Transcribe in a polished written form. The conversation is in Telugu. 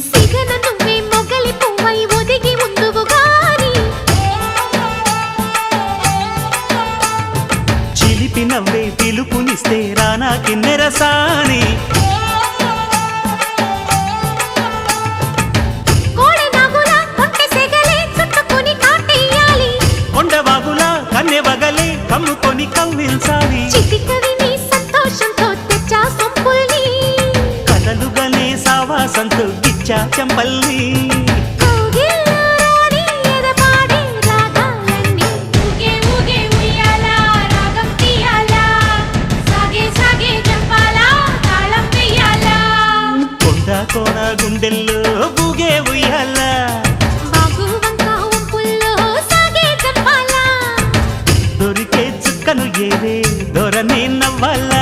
సిగన నువ్వే మొగలి పువ్వై ఒదిగి ఉందువు గాని చిలిపి నవ్వే పిలుపునిస్తే రానా కిన్నెరసాని కన్నెవగలే కమ్ముకొని కవ్విల్సాలి చిటికవి నీ సంతోషంతో తెచ్చా సొంపుల్ని కథలుగనే సావాసంతో గిచ్చా చెంపల్ని కొండ కోన గుండెల్లో బూగే ఉయ్యాలా దొరికే చుక్కను ఏవే దొరనే నవ్వాలా